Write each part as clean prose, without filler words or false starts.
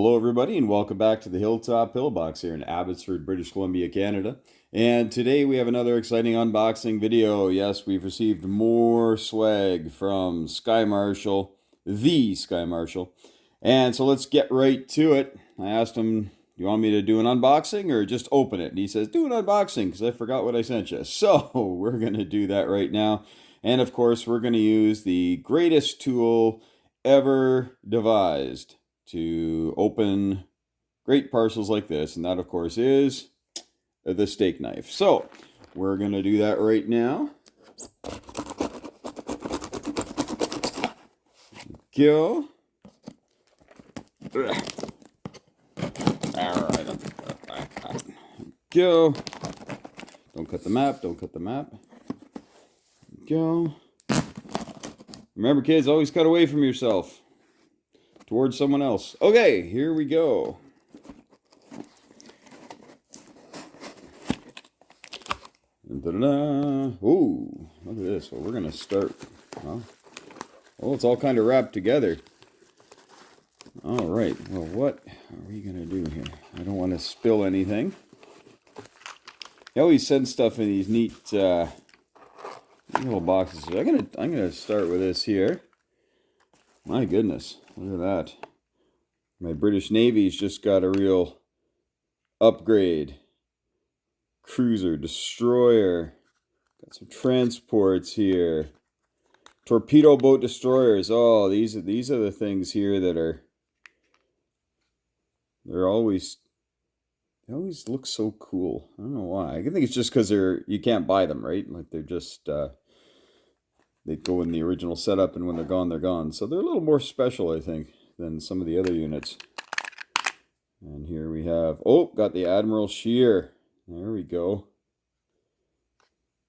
Hello, everybody, and welcome back to the Hilltop Pillbox here in Abbotsford, British Columbia, Canada. And today we have another exciting unboxing video. Yes, we've received more swag from Sky Marshall, the Sky Marshall. And so let's get right to it. I asked him, do you want me to do an unboxing or just open it? And he says, do an unboxing because I forgot what I sent you. So we're going to do that right now. And of course, we're going to use the greatest tool ever devised to open great parcels like this, and that of course is the steak knife. So we're gonna do that right now. Go. All right. Go. Don't cut the map. Don't cut the map. Go. Remember, kids, always cut away from yourself towards someone else. Okay, here we go. Da-da-da. Ooh, look at this. Well, we're going to start. Well, it's all kind of wrapped together. All right. Well, what are we going to do here? I don't want to spill anything. He always sends stuff in these neat little boxes. I'm gonna start with this here. My goodness, look at that. My British Navy's just got a real upgrade. Cruiser, destroyer. Got some transports here. Torpedo boat destroyers. Oh, these are the things here that are. They always look so cool. I don't know why. I think it's just because you can't buy them, right? Like they're just they go in the original setup, and when they're gone, they're gone. So they're a little more special, I think, than some of the other units. And here we have, got the Admiral Shear. There we go.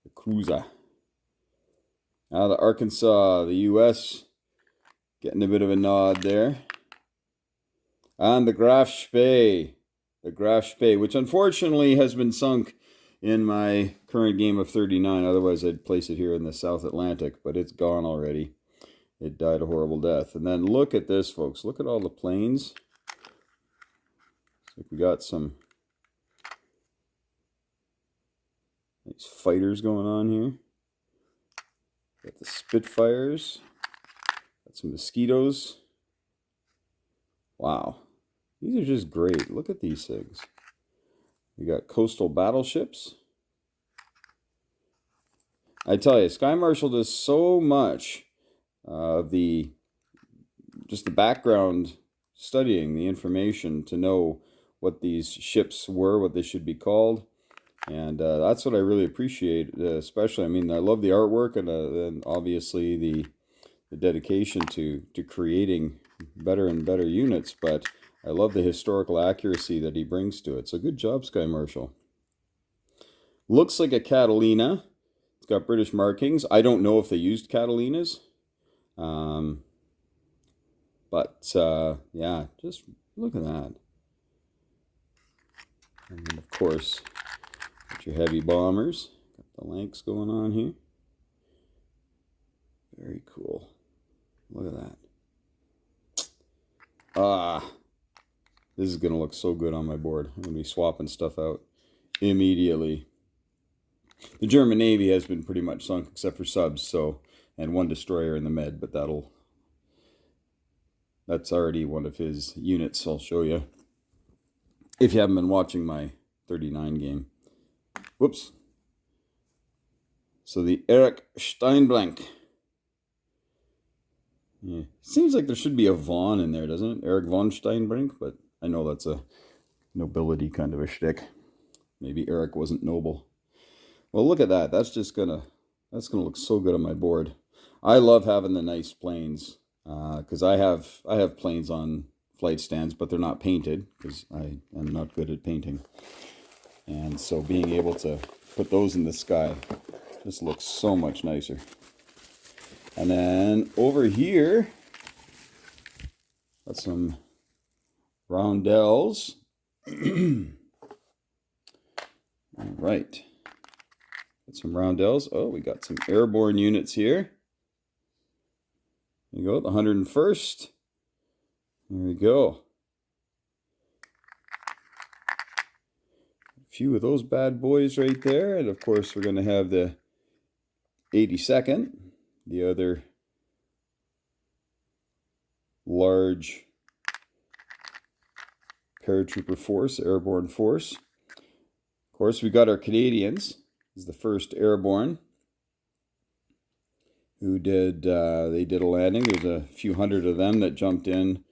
The cruiser. Now the Arkansas, the U.S., getting a bit of a nod there. And the Graf Spee. The Graf Spee, which unfortunately has been sunk in my current game of 39. Otherwise, I'd place it here in the South Atlantic, but it's gone already. It died a horrible death. And then look at this, folks. Look at all the planes. Looks like we got some nice fighters going on here. Got the Spitfires. Got some Mosquitoes. Wow. These are just great. Look at these things. We got coastal battleships. I tell you, Sky Marshall does so much of just the background studying, the information to know what these ships were, what they should be called. And that's what I really appreciate, especially. I mean, I love the artwork and obviously the dedication to creating better and better units, but I love the historical accuracy that he brings to it. So good job, Sky Marshall. Looks like a Catalina. It's got British markings. I don't know if they used Catalinas. Yeah, just look at that. And then, of course, got your heavy bombers. Got the Lanks going on here. Very cool. Look at that. This is going to look so good on my board. I'm going to be swapping stuff out immediately. The German Navy has been pretty much sunk except for subs, and one destroyer in the Med, but that's already one of his units. I'll show you if you haven't been watching my 39 game. Whoops. So the Erich Steinblank. Yeah. Seems like there should be a von in there, doesn't it? Erich von Steinblank, but I know that's a nobility kind of a shtick. Maybe Eric wasn't noble. Well, look at that. That's gonna look so good on my board. I love having the nice planes because I have planes on flight stands, but they're not painted because I am not good at painting. And so being able to put those in the sky just looks so much nicer. And then over here, got some roundels. All right. Got some roundels. Oh, we got some airborne units here. There you go, the 101st. There we go. few of those bad boys right there. And of course, we're going to have the 82nd, the other large paratrooper force, airborne force. Of course, we got our Canadians. This is the 1st Airborne who did, they did a landing. There's a few hundred of them that jumped in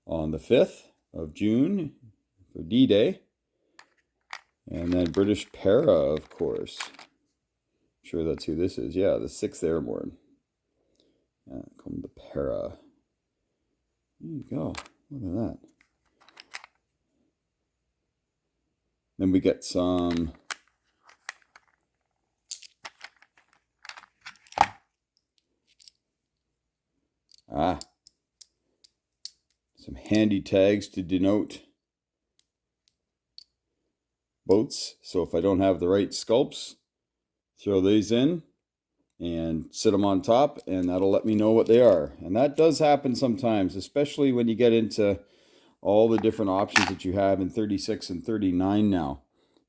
on the 5th of June for D-Day. And then British Para, of course. I'm sure that's who this is. Yeah, the 6th Airborne. Yeah, call them the Para. There you go. Look at that. Then we get some some handy tags to denote boats. So if I don't have the right sculpts, throw these in and sit them on top, and that'll let me know what they are. And that does happen sometimes, especially when you get into all the different options that you have in 36 and 39 now.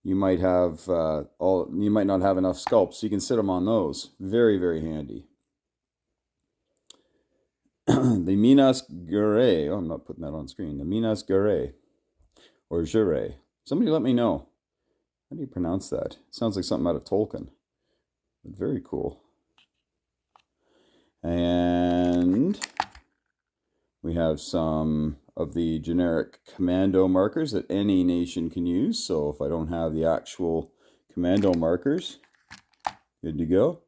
You might have you might not have enough sculpts, so you can sit them on those. Very, very handy. The Minas Gerais. Oh, I'm not putting that on screen. The Minas Gerais or Gerais. Somebody let me know. How do you pronounce that? It sounds like something out of Tolkien. But very cool. And we have some of the generic commando markers that any nation can use. So if I don't have the actual commando markers, good to go.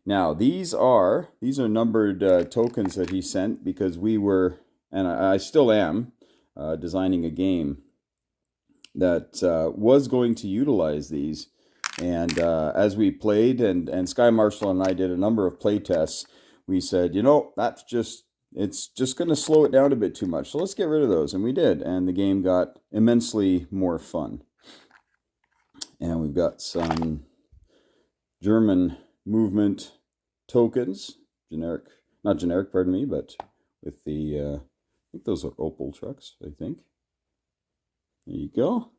Now these are numbered tokens that he sent because we were, and I still am, designing a game that was going to utilize these. And as we played, and Sky Marshall and I did a number of play tests, we said, you know, it's just going to slow it down a bit too much. So let's get rid of those. And we did. And the game got immensely more fun. And we've got some German movement tokens. Not generic, pardon me, but with the, I think those are Opel trucks, I think. There you go.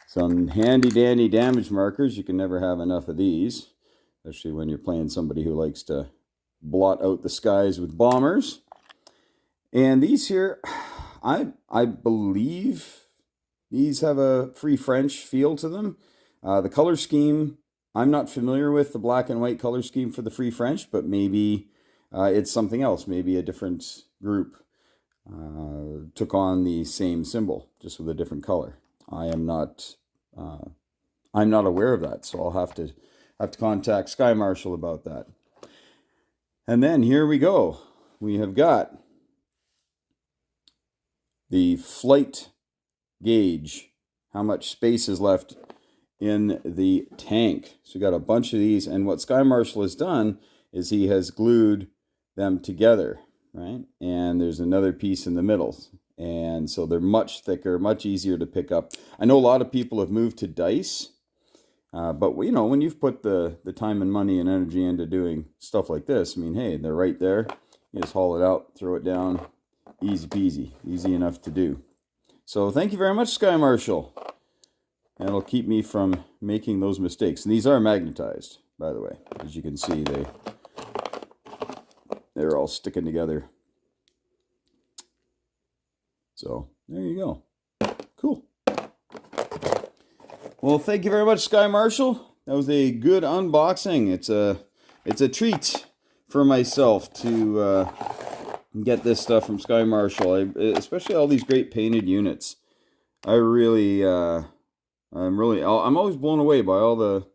Some handy dandy damage markers. You can never have enough of these, especially when you're playing somebody who likes to blot out the skies with bombers. And these here, I believe these have a Free French feel to them. The color scheme, I'm not familiar with the black and white color scheme for the Free French, but maybe it's something else. Maybe a different group took on the same symbol, just with a different color. I'm not aware of that, so I'll have to contact Sky Marshall about that. And then here we go. We have got the flight gauge, how much space is left in the tank. So we got a bunch of these, and what Sky Marshall has done is he has glued them together, right? And there's another piece in the middle. And so they're much thicker, much easier to pick up. I know a lot of people have moved to dice, but you know, when you've put the time and money and energy into doing stuff like this, I mean, hey, they're right there. You just haul it out, throw it down, easy peasy, easy enough to do. So thank you very much, Sky Marshall. And it'll keep me from making those mistakes. And these are magnetized, by the way. As you can see, they're all sticking together. So there you go. Cool. Well, thank you very much, Sky Marshall. That was a good unboxing. It's a treat for myself to get this stuff from Sky Marshall. Especially all these great painted units. I'm always blown away by all the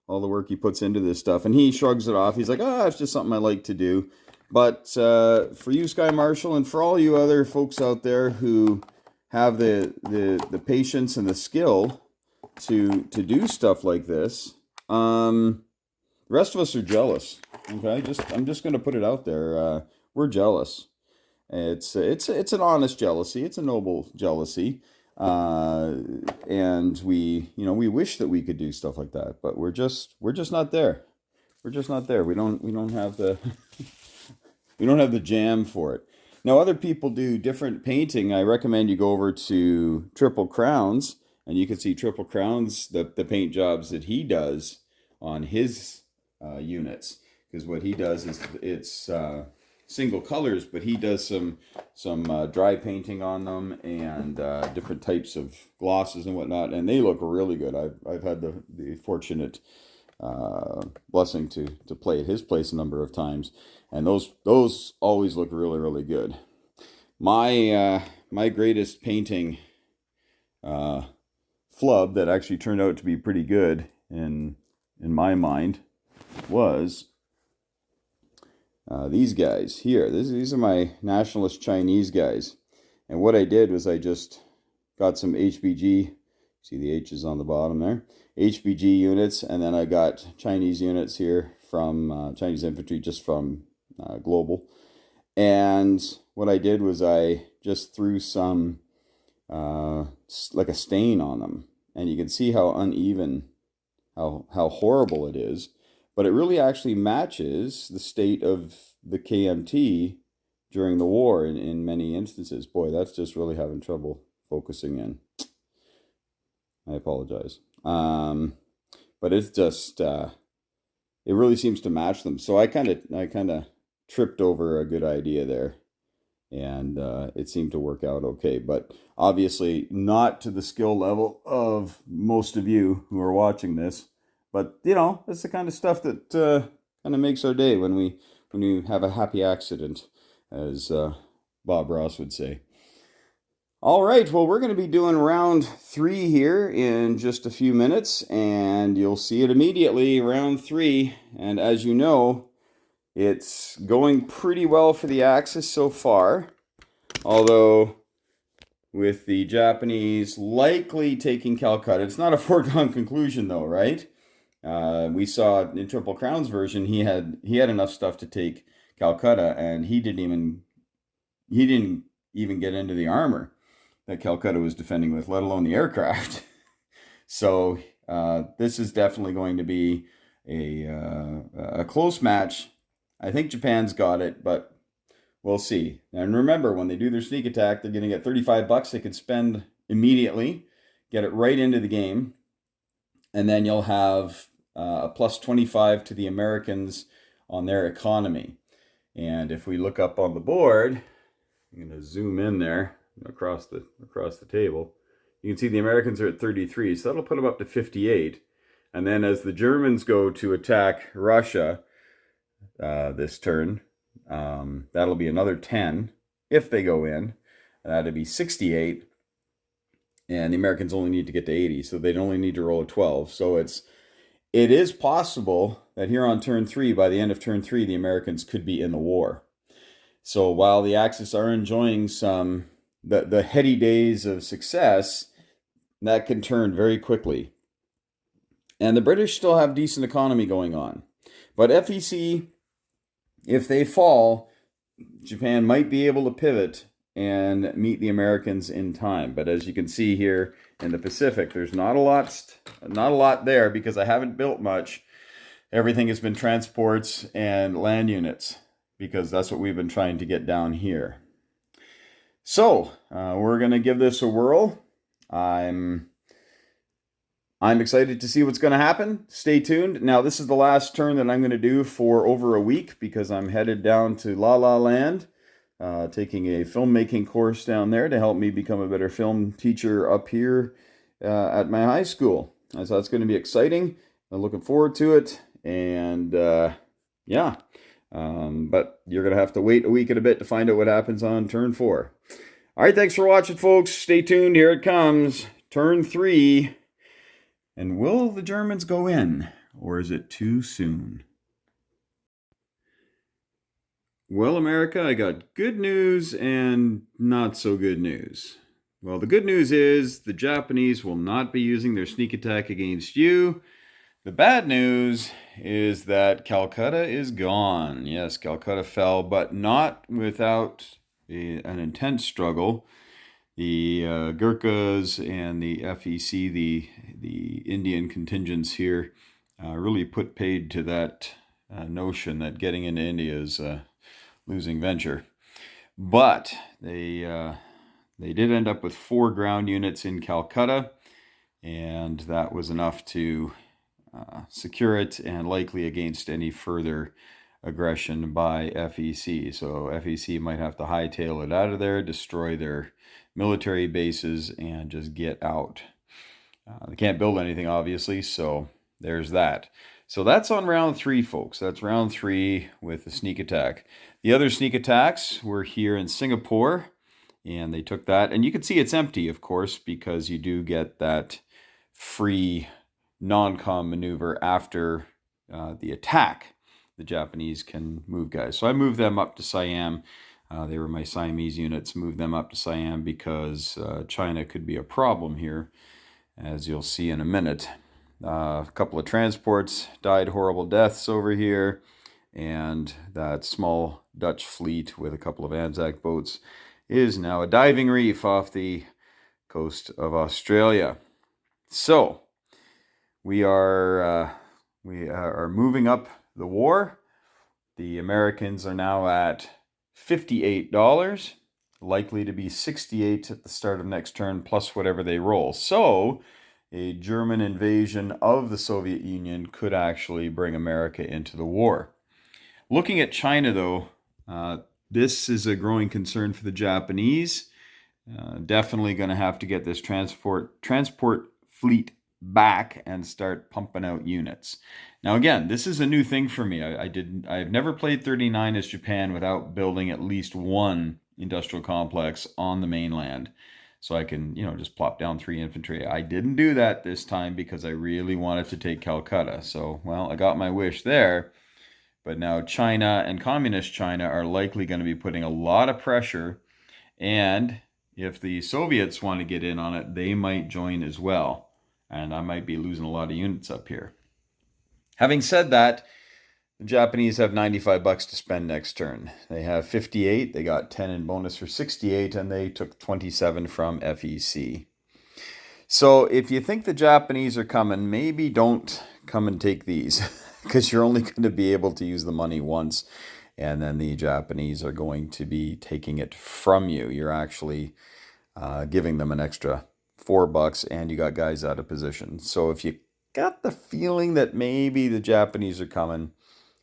work he puts into this stuff. And he shrugs it off. He's like, it's just something I like to do. But for you, Sky Marshall, and for all you other folks out there who have the patience and the skill to do stuff like this, the rest of us are jealous. Okay, I'm just going to put it out there. We're jealous. It's an honest jealousy. It's a noble jealousy. And we wish that we could do stuff like that, but we're just not there. We're just not there. We don't have the we don't have the jam for it. Now, other people do different painting. I recommend you go over to Triple Crowns And you can see Triple Crown's, the paint jobs that he does on his units. Because what he does is it's single colors, but he does some dry painting on them and different types of glosses and whatnot, and they look really good. I've had the fortunate blessing to play at his place a number of times, and those always look really good. My greatest painting flub that actually turned out to be pretty good in my mind was these guys here. These are my nationalist Chinese guys. And what I did was I just got some HBG, see the H's on the bottom there, HBG units, and then I got Chinese units here from Chinese infantry, just from Global. And what I did was I just threw some, like a stain on them. And you can see how uneven, how horrible it is. But it really actually matches the state of the KMT during the war in many instances. Boy, that's just really having trouble focusing in. I apologize. But it's just, it really seems to match them. So I kind of tripped over a good idea there. And it seemed to work out okay. But obviously not to the skill level of most of you who are watching this. But, you know, it's the kind of stuff that kind of makes our day when we have a happy accident, as Bob Ross would say. All right, well, we're going to be doing round 3 here in just a few minutes, and you'll see it immediately, round 3. And as you know, it's going pretty well for the Axis so far, although with the Japanese likely taking Calcutta. It's not a foregone conclusion, though, right? We saw in Triple Crown's version he had enough stuff to take Calcutta, and he didn't even get into the armor that Calcutta was defending with, let alone the aircraft. So this is definitely going to be a close match. I think Japan's got it, but we'll see. And remember, when they do their sneak attack, they're going to get $35 they could spend immediately, get it right into the game, and then you'll have a plus 25 to the Americans on their economy. And if we look up on the board, I'm going to zoom in there across the table. You can see the Americans are at 33, so that'll put them up to 58. And then as the Germans go to attack Russia this turn, that'll be another 10 if they go in. That'd be 68. And the Americans only need to get to 80, so they'd only need to roll a 12. So it is possible that here on turn 3, by the end of turn 3, the Americans could be in the war. So while the Axis are enjoying the heady days of success, that can turn very quickly. And the British still have decent economy going on. But FEC, if they fall, Japan might be able to pivot and meet the Americans in time. But as you can see here in the Pacific, there's not a lot there because I haven't built much. Everything has been transports and land units because that's what we've been trying to get down here. So we're going to give this a whirl. I'm excited to see what's going to happen. Stay tuned. Now, this is the last turn that I'm going to do for over a week because I'm headed down to La La Land, taking a filmmaking course down there to help me become a better film teacher up here at my high school. So that's going to be exciting. I'm looking forward to it. And yeah, but you're going to have to wait a week and a bit to find out what happens on turn 4. All right, thanks for watching, folks. Stay tuned. Here it comes. Turn 3. And will the Germans go in, or is it too soon? Well, America, I got good news and not so good news. Well, the good news is the Japanese will not be using their sneak attack against you. The bad news is that Calcutta is gone. Yes, Calcutta fell, but not without an intense struggle. The Gurkhas and the FEC, the Indian contingents here, really put paid to that notion that getting into India is a losing venture. But they did end up with 4 ground units in Calcutta. and that was enough to secure it, and likely against any further aggression by FEC. So FEC might have to hightail it out of there, destroy their military bases, and just get out. They can't build anything, obviously, so there's that. So that's on round 3, folks. That's round 3 with the sneak attack. The other sneak attacks were here in Singapore, and they took that. And you can see it's empty, of course, because you do get that free non-com maneuver after the attack. The Japanese can move guys. So I moved them up to Siam. They were my Siamese units. Moved them up to Siam because China could be a problem here, as you'll see in a minute. A couple of transports died horrible deaths over here, and that small Dutch fleet with a couple of Anzac boats is now a diving reef off the coast of Australia. So we are moving up the war. The Americans are now at $58, likely to be 68 at the start of next turn, plus whatever they roll. So a German invasion of the Soviet Union could actually bring America into the war. Looking at China, though, this is a growing concern for the Japanese. Definitely going to have to get this transport fleet back and start pumping out units. Now, again, this is a new thing for me. I've never played 39 as Japan without building at least one industrial complex on the mainland, so I can, just plop down 3 infantry. I didn't do that this time because I really wanted to take Calcutta. So, well, I got my wish there. But now China and Communist China are likely going to be putting a lot of pressure. And if the Soviets want to get in on it, they might join as well. And I might be losing a lot of units up here. Having said that, the Japanese have $95 to spend next turn. They have 58, they got 10 in bonus for 68, and they took 27 from FEC. So if you think the Japanese are coming, maybe don't come and take these, because you're only going to be able to use the money once, and then the Japanese are going to be taking it from you. You're actually giving them an extra $4, and you got guys out of position. So if you got the feeling that maybe the Japanese are coming,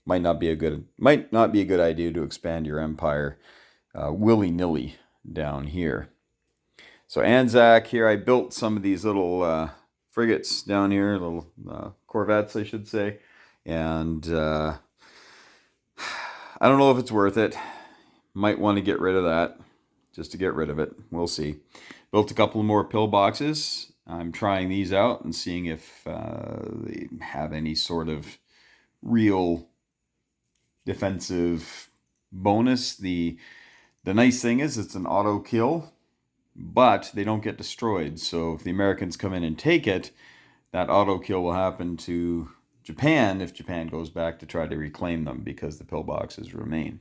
might not be a good idea to expand your empire willy-nilly down here. So Anzac here, I built some of these little frigates down here, little corvettes, I should say, and I don't know if it's worth it. Might want to get rid of that, just to get rid of it. We'll see. Built a couple more pillboxes. I'm trying these out and seeing if they have any sort of real defensive bonus. The nice thing is it's an auto kill, but they don't get destroyed. So if the Americans come in and take it, that auto kill will happen to Japan if Japan goes back to try to reclaim them, because the pillboxes remain.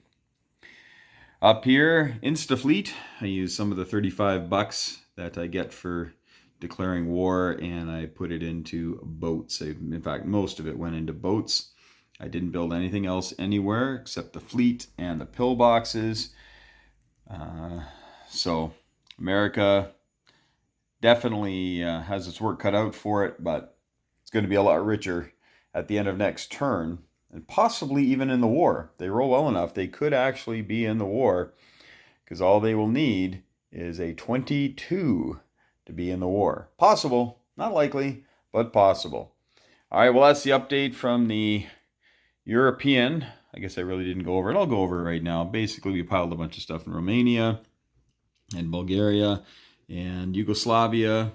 Up here, Instafleet, I use some of the $35 that I get for declaring war, and I put it into boats. In fact, most of it went into boats. I didn't build anything else anywhere except the fleet and the pillboxes. So America definitely has its work cut out for it, but it's going to be a lot richer at the end of next turn, and possibly even in the war. They roll well enough, they could actually be in the war, because all they will need is a 22 to be in the war. Possible, not likely, but possible. All right, well, that's the update from the European. I guess I really didn't go over it. I'll go over it right now. Basically, we piled a bunch of stuff in Romania and Bulgaria and Yugoslavia.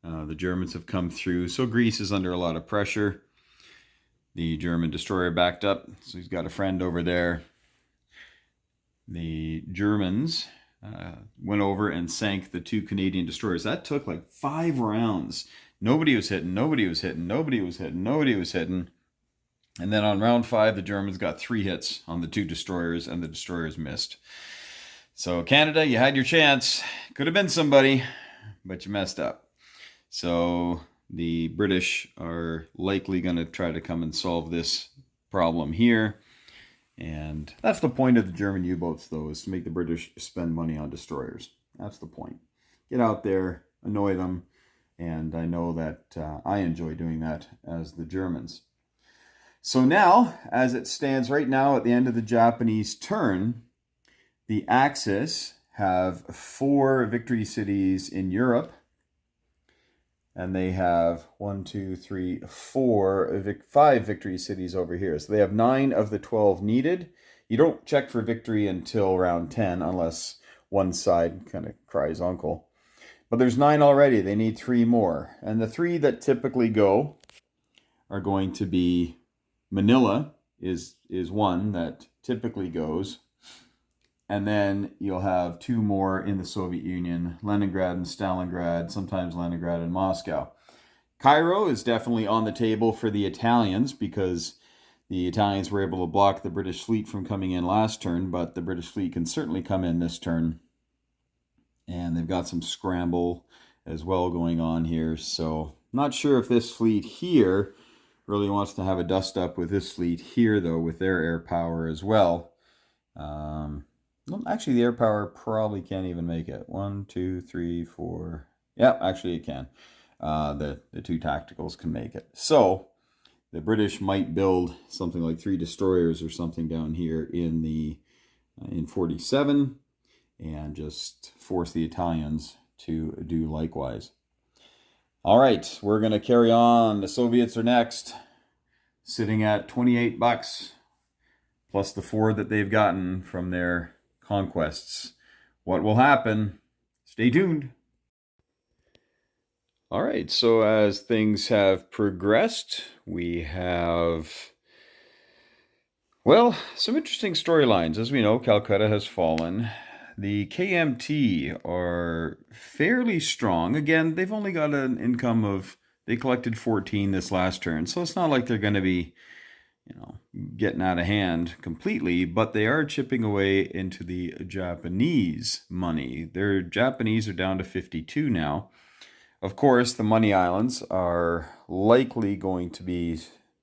The Germans have come through, so Greece is under a lot of pressure. The German destroyer backed up, so he's got a friend over there. The Germans went over and sank the 2 Canadian destroyers. That took like 5 rounds. Nobody was hitting, nobody was hitting, nobody was hitting, nobody was hitting. And then on round 5, the Germans got 3 hits on the 2 destroyers, and the destroyers missed. So Canada, you had your chance. Could have been somebody, but you messed up. So the British are likely going to try to come and solve this problem here. And that's the point of the German U-boats, though, is to make the British spend money on destroyers. That's the point. Get out there, annoy them, And I know that I enjoy doing that as the Germans. So now, as it stands right now at the end of the Japanese turn, the Axis have 4 victory cities in Europe. And they have 5 victory cities over here. So they have 9 of the 12 needed. You don't check for victory until round 10, unless one side kind of cries uncle. But there's 9 already. They need 3 more. And the 3 that typically go are going to be Manila is one that typically goes. And then you'll have 2 more in the Soviet Union, Leningrad and Stalingrad, sometimes Leningrad and Moscow. Cairo is definitely on the table for the Italians because the Italians were able to block the British fleet from coming in last turn, but the British fleet can certainly come in this turn. And they've got some scramble as well going on here. So not sure if this fleet here really wants to have a dust up with this fleet here, though, with their air power as well. Well, actually, the air power probably can't even make it. 1, 2, 3, 4. Yeah, actually, it can. The 2 tacticals can make it. So the British might build something like 3 destroyers or something down here in 47, and just force the Italians to do likewise. All right, we're going to carry on. The Soviets are next, sitting at $28, plus the 4 that they've gotten from their conquests. What will happen? Stay tuned. All right, so as things have progressed, we have, well, some interesting storylines. As we know, Calcutta has fallen. The KMT are fairly strong. Again, they've only got an income of, they collected 14 this last turn, so it's not like they're going to be, getting out of hand completely, but they are chipping away into the Japanese money. Their Japanese are down to 52 now. Of course, the money islands are likely going to be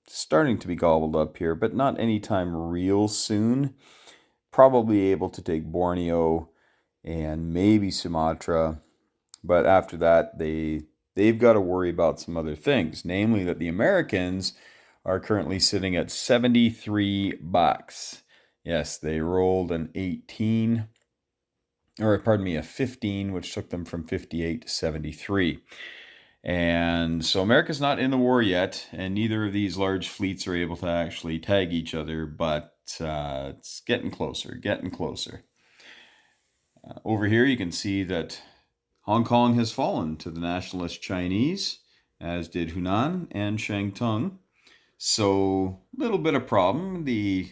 starting to be gobbled up here, but not anytime real soon. Probably able to take Borneo and maybe Sumatra, but after that, they've got to worry about some other things, namely that the Americans are currently sitting at $73. Yes, they rolled an 18, or pardon me, a 15, which took them from 58 to 73. And so America's not in the war yet, and neither of these large fleets are able to actually tag each other, but it's getting closer, over here you can see that Hong Kong has fallen to the nationalist Chinese, as did Hunan and Shantung. So, a little bit of problem. The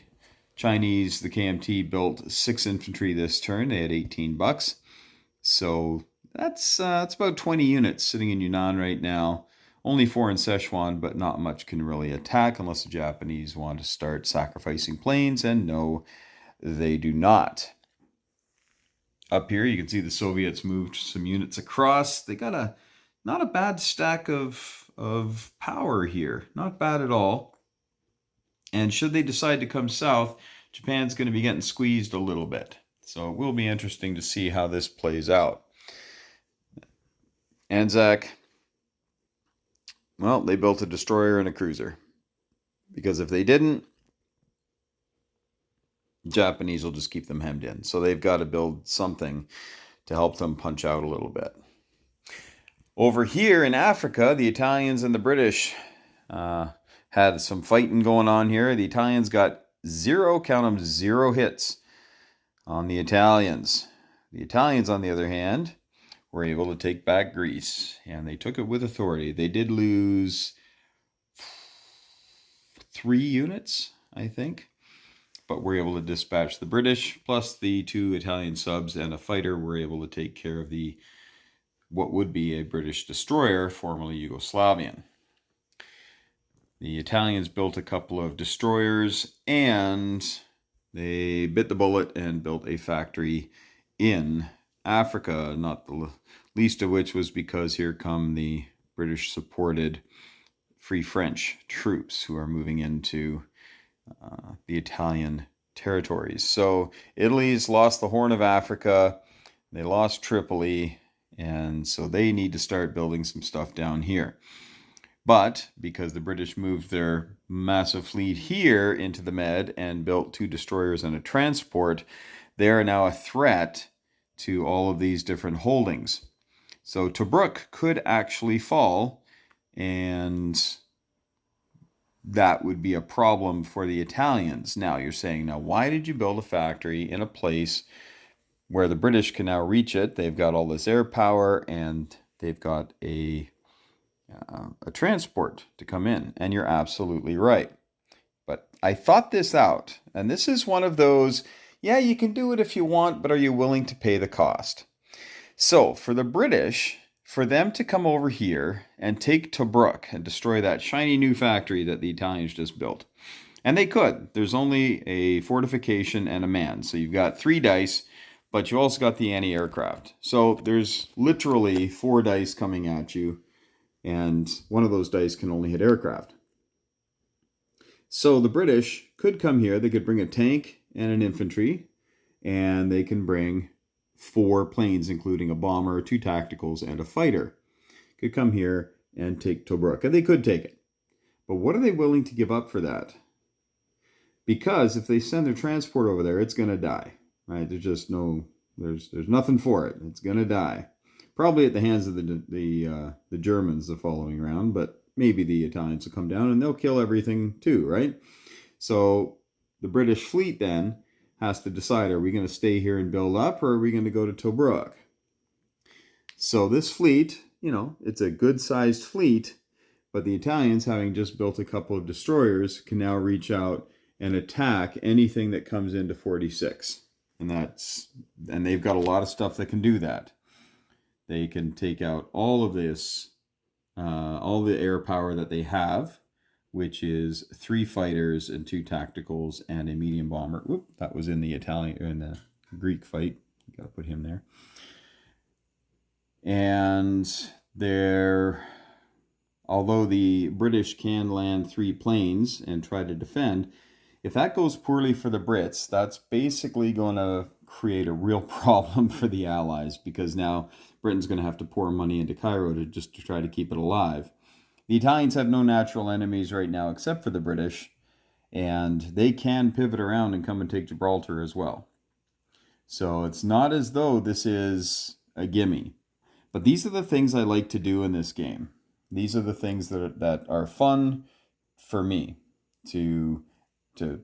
Chinese, the KMT, built 6 infantry this turn. They had $18. So, that's about 20 units sitting in Yunnan right now. Only 4 in Sichuan, but not much can really attack unless the Japanese want to start sacrificing planes, and no, they do not. Up here, you can see the Soviets moved some units across. They got not a bad stack of power here. Not bad at all. And should they decide to come south, Japan's going to be getting squeezed a little bit. So it will be interesting to see how this plays out. Anzac, well, they built a destroyer and a cruiser. Because if they didn't, Japanese will just keep them hemmed in. So they've got to build something to help them punch out a little bit. Over here in Africa, the Italians and the British had some fighting going on here. The Italians got 0 hits on the Italians. The Italians, on the other hand, were able to take back Greece, and they took it with authority. They did lose 3 units, I think, but were able to dispatch the British, plus the 2 Italian subs and a fighter were able to take care of what would be a British destroyer, formerly Yugoslavian. The Italians built a couple of destroyers, and they bit the bullet and built a factory in Africa, not the least of which was because here come the British-supported Free French troops who are moving into the Italian territories. So Italy's lost the Horn of Africa, they lost Tripoli, And so they need to start building some stuff down here. But because the British moved their massive fleet here into the Med and built 2 destroyers and a transport, they are now a threat to all of these different holdings. So Tobruk could actually fall, and that would be a problem for the Italians. Now you're saying, now why did you build a factory in a place where the British can now reach it? They've got all this air power and they've got a transport to come in. And you're absolutely right. But I thought this out, and this is one of those, yeah, you can do it if you want, but are you willing to pay the cost? So for the British, for them to come over here and take Tobruk and destroy that shiny new factory that the Italians just built, and they could. There's only a fortification and a man. So you've got 3 dice, but you also got the anti-aircraft. So there's literally 4 dice coming at you, and one of those dice can only hit aircraft. So the British could come here. They could bring a tank and an infantry, and they can bring 4 planes, including a bomber, 2 tacticals, and a fighter. Could come here and take Tobruk, and they could take it. But what are they willing to give up for that? Because if they send their transport over there, it's going to die, right? There's just there's nothing for it. It's going to die. Probably at the hands of the Germans the following round, but maybe the Italians will come down and they'll kill everything too, right? So the British fleet then has to decide, are we going to stay here and build up, or are we going to go to Tobruk? So this fleet, it's a good-sized fleet, but the Italians, having just built a couple of destroyers, can now reach out and attack anything that comes into 46. And they've got a lot of stuff that can do that. They can take out all of this, all the air power that they have, which is 3 fighters and 2 tacticals and a medium bomber. Whoop, that was in the Greek fight. Got to put him there. And although the British can land 3 planes and try to defend, if that goes poorly for the Brits, that's basically going to create a real problem for the Allies, because now Britain's going to have to pour money into Cairo to try to keep it alive. The Italians have no natural enemies right now except for the British, and they can pivot around and come and take Gibraltar as well. So it's not as though this is a gimme. But these are the things I like to do in this game. These are the things that are fun for me to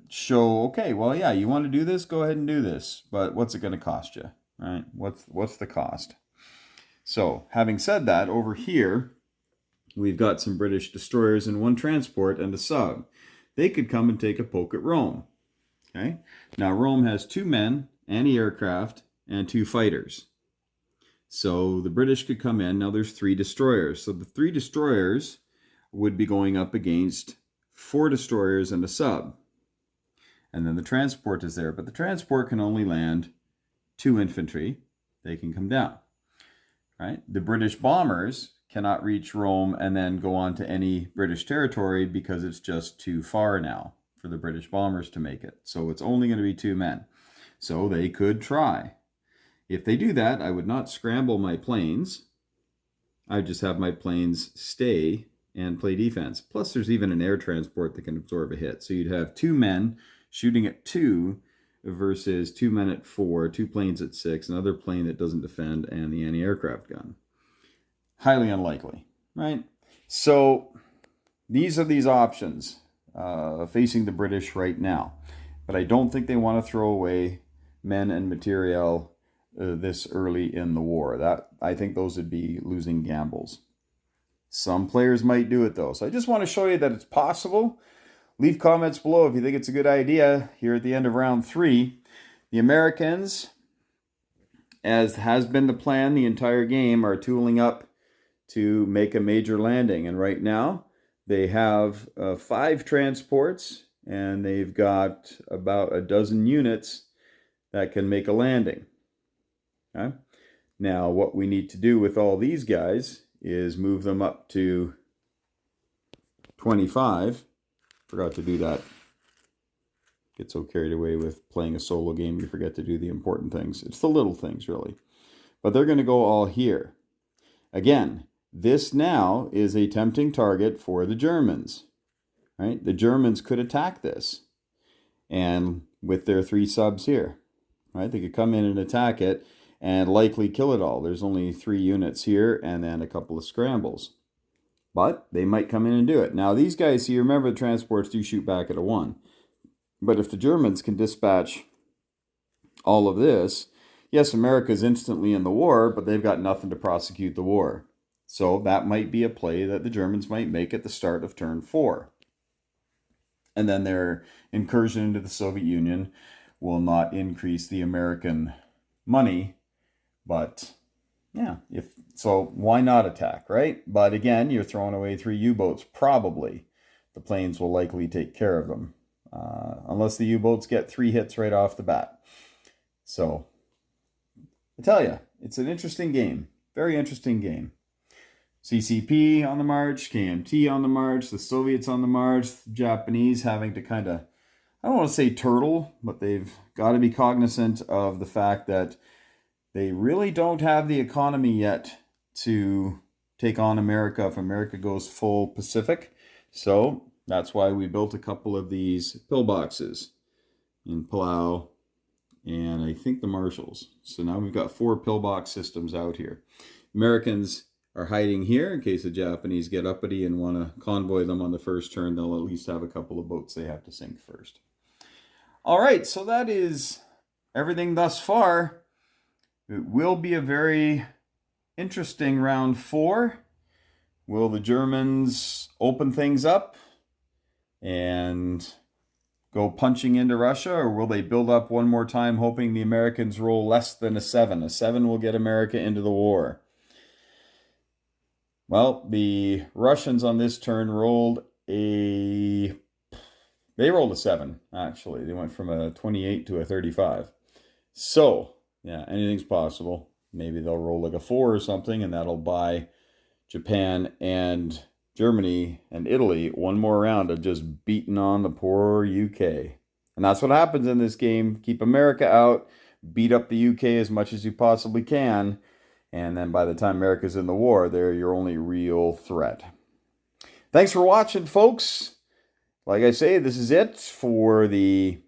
show, okay, well, yeah, you want to do this? Go ahead and do this. But what's it going to cost you, right? What's the cost? So having said that, over here, we've got some British destroyers and 1 transport and a sub. They could come and take a poke at Rome. Okay. Now Rome has 2 men, anti-aircraft, and 2 fighters. So the British could come in. Now there's 3 destroyers. So the 3 destroyers would be going up against 4 destroyers and a sub. And then the transport is there. But the transport can only land 2 infantry. They can come down. Right? The British bombers cannot reach Rome and then go on to any British territory because it's just too far now for the British bombers to make it. So it's only going to be 2 men. So they could try. If they do that, I would not scramble my planes. I would just have my planes stay and play defense. Plus, there's even an air transport that can absorb a hit. So you'd have 2 men shooting at 2 versus 2 men at 4, 2 planes at 6, another plane that doesn't defend, and the anti-aircraft gun. Highly unlikely, right? So these are these options facing the British right now. But I don't think they want to throw away men and materiel this early in the war. I think those would be losing gambles. Some players might do it though. So I just want to show you that it's possible. Leave comments below if you think it's a good idea here at the end of round 3. The Americans, as has been the plan the entire game, are tooling up to make a major landing. And right now they have 5 transports and they've got about a dozen units that can make a landing. Okay? Now what we need to do with all these guys is move them up to 25. Forgot to do that. Get so carried away with playing a solo game, you forget to do the important things. It's the little things, really. But they're going to go all here. Again, this now is a tempting target for the Germans, right? The Germans could attack this, and with their 3 subs here, right? They could come in and attack it and likely kill it all. There's only 3 units here and then a couple of scrambles. But they might come in and do it. Now, these guys here, remember the transports do shoot back at a 1. But if the Germans can dispatch all of this, yes, America's instantly in the war, but they've got nothing to prosecute the war. So that might be a play that the Germans might make at the start of turn 4. And then their incursion into the Soviet Union will not increase the American money, but yeah, so why not attack, right? But again, you're throwing away 3 U-boats, probably. The planes will likely take care of them, unless the U-boats get 3 hits right off the bat. So, I tell you, it's an interesting game. Very interesting game. CCP on the march, KMT on the march, the Soviets on the march, the Japanese having to kind of, I don't want to say turtle, but they've got to be cognizant of the fact that they really don't have the economy yet to take on America if America goes full Pacific. So that's why we built a couple of these pillboxes in Palau and I think the Marshalls. So now we've got 4 pillbox systems out here. Americans are hiding here in case the Japanese get uppity and want to convoy them on the first turn. They'll at least have a couple of boats they have to sink first. All right, so that is everything thus far. It will be a very interesting round 4. Will the Germans open things up and go punching into Russia, or will they build up one more time hoping the Americans roll less than a 7? A 7 will get America into the war. Well, the Russians on this turn rolled a 7, actually. They went from a 28 to a 35. So, yeah, anything's possible. Maybe they'll roll like a 4 or something, and that'll buy Japan and Germany and Italy one more round of just beating on the poor UK. And that's what happens in this game. Keep America out, beat up the UK as much as you possibly can, and then by the time America's in the war, they're your only real threat. Thanks for watching, folks. Like I say, this is it for the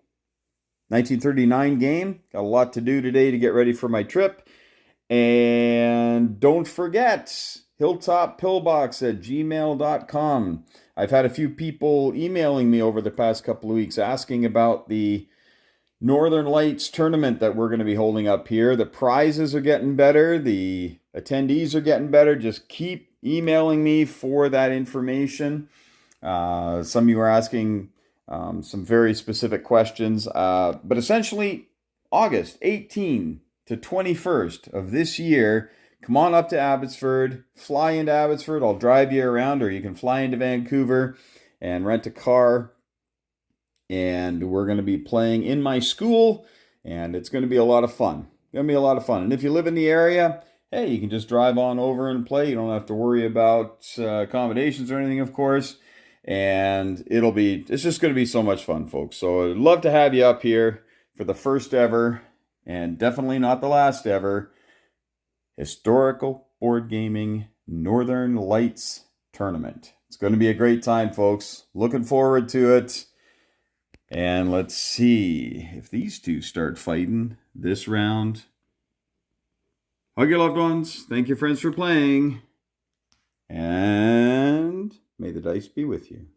1939 game. Got a lot to do today to get ready for my trip. And don't forget, hilltoppillbox@gmail.com. I've had a few people emailing me over the past couple of weeks asking about the Northern Lights tournament that we're going to be holding up here. The prizes are getting better. The attendees are getting better. Just keep emailing me for that information. Some of you are asking some very specific questions. But essentially, August 18 to 21st of this year, come on up to Abbotsford, fly into Abbotsford. I'll drive you around, or you can fly into Vancouver and rent a car. And we're going to be playing in my school, and it's going to be a lot of fun. It's going to be a lot of fun. And if you live in the area, hey, you can just drive on over and play. You don't have to worry about accommodations or anything, of course. And it's just going to be so much fun, folks. So I'd love to have you up here for the first ever, and definitely not the last ever, historical board gaming Northern Lights tournament. It's going to be a great time, folks. Looking forward to it. And let's see if these two start fighting this round. Hug your loved ones. Thank your friends for playing. And may the dice be with you.